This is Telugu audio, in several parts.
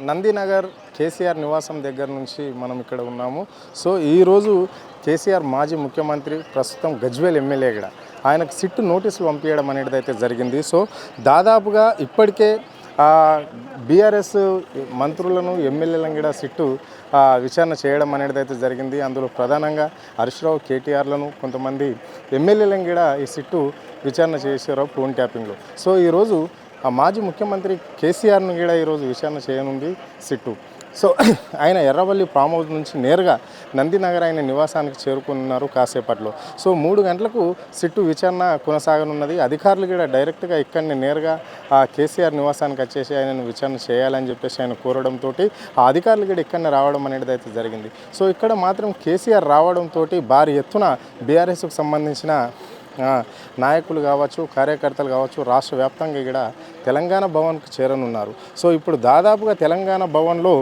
నందినగర్ కేసీఆర్ నివాసం దగ్గర నుంచి మనం ఇక్కడ ఉన్నాము. సో ఈరోజు కేసీఆర్ మాజీ ముఖ్యమంత్రి, ప్రస్తుతం గజ్వేల్ ఎమ్మెల్యే కూడా ఆయనకు సిట్టు నోటీసులు పంపించడం అనేది అయితే జరిగింది. సో దాదాపుగా ఇప్పటికే బీఆర్ఎస్ మంత్రులను, ఎమ్మెల్యేలను కూడా సిట్టు విచారణ చేయడం అనేది అయితే జరిగింది. అందులో ప్రధానంగా హరీష్ రావు, కేటీఆర్లను, కొంతమంది ఎమ్మెల్యేలను కూడా ఈ సిట్టు విచారణ చేశారు ఫోన్ ట్యాపింగ్లో. సో ఈరోజు మాజీ ముఖ్యమంత్రి కేసీఆర్ను కూడా ఈరోజు విచారణ చేయనుంది సిట్టు. సో ఆయన ఎర్రవల్లి ఫామ్ హౌస్ నుంచి నేరుగా నందినగర్ ఆయన నివాసానికి చేరుకున్నారు కాసేపట్లో. సో 3 గంటలకు సిట్టు విచారణ కొనసాగనున్నది. అధికారులు కూడా డైరెక్ట్గా ఇక్కడిని నేరుగా కేసీఆర్ నివాసానికి వచ్చేసి ఆయనను విచారణ చేయాలని చెప్పేసి ఆయన కోరడంతో ఆ అధికారులు కూడా ఇక్కడనే రావడం అనేది అయితే జరిగింది. సో ఇక్కడ మాత్రం కేసీఆర్ రావడంతో భారీ ఎత్తున బీఆర్ఎస్కు సంబంధించిన నాయకులు కావచ్చు, కార్యకర్తలు కావచ్చు, రాష్ట్ర వ్యాప్తంగా కూడా తెలంగాణ భవన్కు చేరనున్నారు. సో ఇప్పుడు దాదాపుగా తెలంగాణ భవన్లో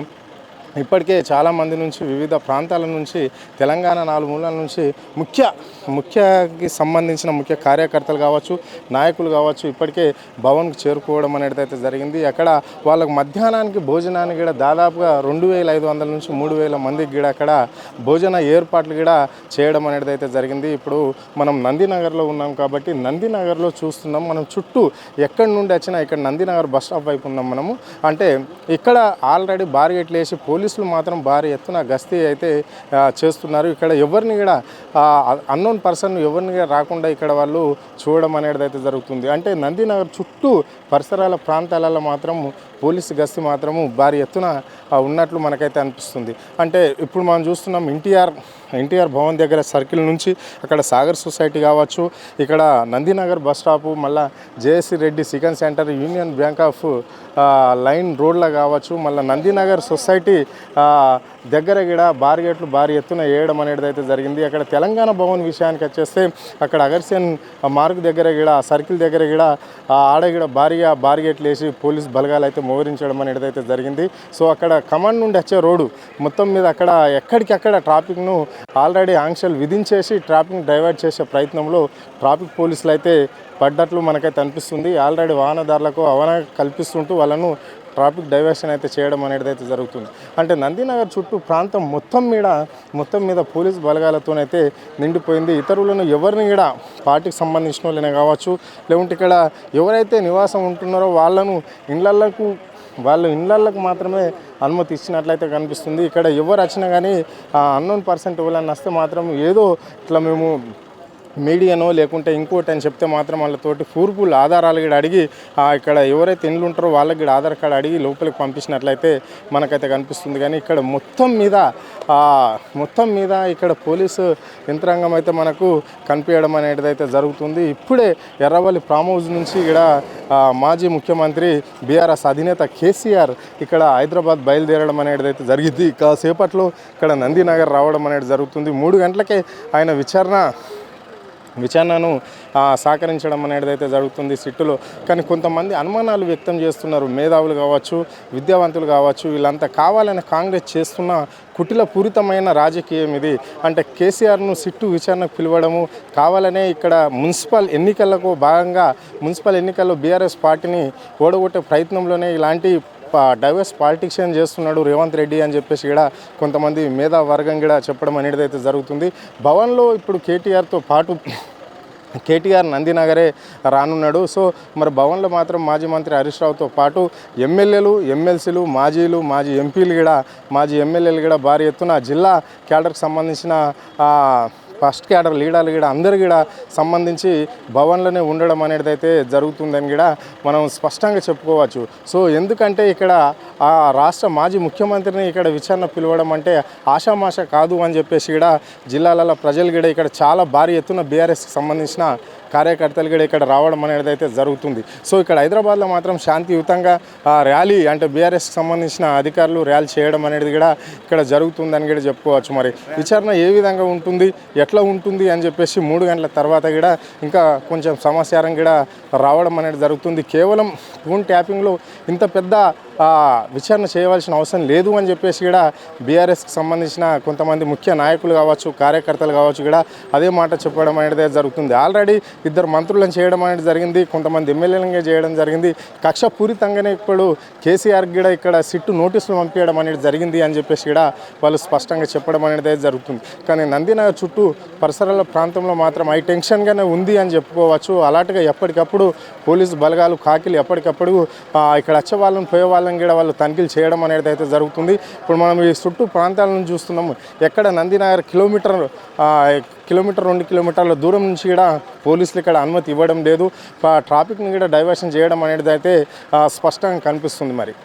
ఇప్పటికే చాలామంది నుంచి, వివిధ ప్రాంతాల నుంచి, తెలంగాణ 4 మూలాల నుంచి ముఖ్యకి సంబంధించిన ముఖ్య కార్యకర్తలు కావచ్చు, నాయకులు కావచ్చు ఇప్పటికే భవన్కు చేరుకోవడం అనేది అయితే జరిగింది. అక్కడ వాళ్ళకు మధ్యాహ్నానికి భోజనానికి కూడా దాదాపుగా 2500 నుంచి 3000 మందికి కూడా అక్కడ భోజన ఏర్పాట్లు కూడా చేయడం అనేది అయితే జరిగింది. ఇప్పుడు మనం నందినగర్లో ఉన్నాం కాబట్టి నందినగర్లో చూస్తున్నాం. మనం చుట్టూ ఎక్కడి నుండి వచ్చినా ఇక్కడ నందినగర్ బస్ స్టాప్ వైపు ఉన్నాం మనము. అంటే ఇక్కడ ఆల్రెడీ బార్గేట్లు వేసి పోలీసులు మాత్రం భారీ ఎత్తున గస్తీ అయితే చేస్తున్నారు. ఇక్కడ ఎవరిని కూడా అన్నోన్ పర్సన్ ఎవరిని కూడా రాకుండా ఇక్కడ వాళ్ళు చూడడం అనేది అయితే జరుగుతుంది. అంటే నందినగర్ చుట్టూ పరిసరాల ప్రాంతాలలో మాత్రం పోలీసు గస్తీ మాత్రము భారీ ఎత్తున ఉన్నట్లు మనకైతే అనిపిస్తుంది. అంటే ఇప్పుడు మనం చూస్తున్నాం ఎన్టీఆర్ భవన్ దగ్గర సర్కిల్ నుంచి అక్కడ సాగర్ సొసైటీ కావచ్చు, ఇక్కడ నందినగర్ బస్ స్టాపు, మళ్ళీ JSC Reddy chicken centre, union bank of line రోడ్లో కావచ్చు, మళ్ళీ నందినగర్ సొసైటీ దగ్గర కూడా బార్గేట్లు భారీ ఎత్తున వేయడం అనేది అయితే జరిగింది. అక్కడ తెలంగాణ భవన్ విషయానికి వచ్చేస్తే అక్కడ అగర్సెన్ మార్గ్ దగ్గర కూడా, సర్కిల్ దగ్గర కూడా ఆడ కూడా భారీగా బార్గేట్లు వేసి పోలీస్ బలగాలు అయితే మోహరించడం అనేది అయితే జరిగింది. సో అక్కడ కమాండ్ నుండి వచ్చే రోడ్డు మొత్తం మీద అక్కడ ఎక్కడికక్కడ ట్రాఫిక్ను ఆల్రెడీ ఆంక్షలు విధించేసి ట్రాఫిక్ డైవర్ట్ చేసే ప్రయత్నంలో ట్రాఫిక్ పోలీసులు అయితే పడ్డట్లు మనకైతే అనిపిస్తుంది. ఆల్రెడీ వాహనదారులకు అవగాహన కల్పిస్తుంటూ వాళ్ళను ట్రాఫిక్ డైవర్షన్ అయితే చేయడం అనేది అయితే జరుగుతుంది. అంటే నందినగర్ చుట్టూ ప్రాంతం మొత్తం మీద పోలీస్ బలగాలతోనైతే నిండిపోయింది. ఇతరులను ఎవరిని కూడా పార్టీకి సంబంధించిన వాళ్ళనే కావచ్చు, లేకుంటే ఇక్కడ ఎవరైతే నివాసం ఉంటున్నారో వాళ్ళ ఇళ్ళకు మాత్రమే అనుమతి ఇచ్చినట్లయితే కనిపిస్తుంది. ఇక్కడ ఎవరు వచ్చినా కానీ అన్నోన్ పర్సెంట్ ఎవరైనా వస్తే మాత్రం ఏదో ఇట్లా మేము మీడియానో లేకుంటే ఇంకోటి అని చెప్తే మాత్రం వాళ్ళతోటి పూర్పులు ఆధారాలు కూడా అడిగి ఇక్కడ ఎవరైతే ఇండ్లు ఉంటారో వాళ్ళకి కూడా ఆధార్ కార్డు అడిగి లోపలికి పంపించినట్లయితే మనకైతే కనిపిస్తుంది. కానీ ఇక్కడ మొత్తం మీద ఇక్కడ పోలీసు యంత్రాంగం అయితే మనకు కనిపించడం అనేది అయితే జరుగుతుంది. ఇప్పుడే ఎర్రవల్లి ఫామ్ హౌస్ నుంచి ఇక్కడ మాజీ ముఖ్యమంత్రి బీఆర్ఎస్ అధినేత కేసీఆర్ ఇక్కడ హైదరాబాద్ బయలుదేరడం అనేది అయితే జరిగింది. కాసేపట్లో ఇక్కడ నందినగర్ రావడం అనేది జరుగుతుంది. 3 గంటలకే ఆయన విచారణను సహకరించడం అనేది అయితే జరుగుతుంది సిట్టులో. కానీ కొంతమంది అనుమానాలు వ్యక్తం చేస్తున్నారు. మేధావులు కావచ్చు, విద్యావంతులు కావచ్చు, వీళ్ళంతా కావాలని కాంగ్రెస్ చేస్తున్న కుటిలపూరితమైన రాజకీయం ఇది. అంటే కేసీఆర్ను సిట్టు విచారణకు పిలవడము, కావాలనే ఇక్కడ మున్సిపల్ ఎన్నికల్లో బీఆర్ఎస్ పార్టీని ఓడగొట్టే ప్రయత్నంలోనే ఇలాంటి డైవర్స్ పాలిటిక్షన్ చేస్తున్నాడు రేవంత్ రెడ్డి అని చెప్పేసి కూడా కొంతమంది మేధావర్గం కూడా చెప్పడం అనేది అయితే జరుగుతుంది. భవన్లో ఇప్పుడు కేటీఆర్తో పాటు కేటీఆర్ నందినగరే రానున్నాడు. సో మరి భవన్లో మాత్రం మాజీ మంత్రి హరీష్ రావుతో పాటు ఎమ్మెల్యేలు, ఎమ్మెల్సీలు, మాజీ ఎమ్మెల్యేలు కూడా భారీ ఎత్తున జిల్లా క్యాడర్కి సంబంధించిన ఫస్ట్ క్యాడర్ లీడర్లు కూడా అందరు కూడా సంబంధించి భవన్లోనే ఉండడం అనేది అయితే జరుగుతుందని కూడా మనం స్పష్టంగా చెప్పుకోవచ్చు. సో ఎందుకంటే ఇక్కడ రాష్ట్ర మాజీ ముఖ్యమంత్రిని ఇక్కడ విచారణ పిలవడం అంటే ఆషామాష కాదు అని చెప్పేసి కూడా జిల్లాలలో ప్రజలు కూడా ఇక్కడ చాలా భారీ ఎత్తున బీఆర్ఎస్కి సంబంధించిన కార్యకర్తలు కూడా ఇక్కడ రావడం అనేది అయితే జరుగుతుంది. సో ఇక్కడ హైదరాబాద్లో మాత్రం శాంతియుతంగా ర్యాలీ, అంటే బీఆర్ఎస్కి సంబంధించిన అధికారులు ర్యాలీ చేయడం అనేది కూడా ఇక్కడ జరుగుతుందని కూడా చెప్పుకోవచ్చు. మరి విచారణ ఏ విధంగా ఉంటుంది, ఎట్లా ఉంటుంది అని చెప్పేసి 3 గంటల తర్వాత కూడా ఇంకా కొంచెం సమాచారం కూడా రావడం అనేది జరుగుతుంది. కేవలం ఫోన్ ట్యాపింగ్లో ఇంత పెద్ద విచారణ చేయవలసిన అవసరం లేదు అని చెప్పేసి కూడా బీఆర్ఎస్కి సంబంధించిన కొంతమంది ముఖ్య నాయకులు కావచ్చు, కార్యకర్తలు కావచ్చు కూడా అదే మాట చెప్పడం అనేది జరుగుతుంది. ఆల్రెడీ ఇద్దరు మంత్రులను చేయడం అనేది జరిగింది, కొంతమంది ఎమ్మెల్యేలుగా చేయడం జరిగింది. కక్షపూరితంగానే ఇప్పుడు కేసీఆర్కి కూడా ఇక్కడ సిట్టు నోటీసులు పంపించడం అనేది జరిగింది అని చెప్పేసి కూడా వాళ్ళు స్పష్టంగా చెప్పడం అనేది జరుగుతుంది. కానీ నందినగర్ చుట్టూ పరిసరాల ప్రాంతంలో మాత్రం హై టెన్షన్గానే ఉంది అని చెప్పుకోవచ్చు. అలాంటిగా ఎప్పటికప్పుడు పోలీసు బలగాలు కాకిలు ఎప్పటికప్పుడు ఇక్కడ వచ్చే వాళ్ళని పోయే వాళ్ళని కూడా వాళ్ళు తనిఖీలు చేయడం అనేది అయితే జరుగుతుంది. ఇప్పుడు మనం ఈ చుట్టూ ప్రాంతాలను చూస్తున్నాము. ఎక్కడ నందినగర్ కిలోమీటర్ 2 కిలోమీటర్ల దూరం నుంచి కూడా పోలీసులు ఇక్కడ అనుమతి ఇవ్వడం లేదు. ట్రాఫిక్ని కూడా డైవర్షన్ చేయడం అనేది అయితే స్పష్టంగా కనిపిస్తుంది. మరి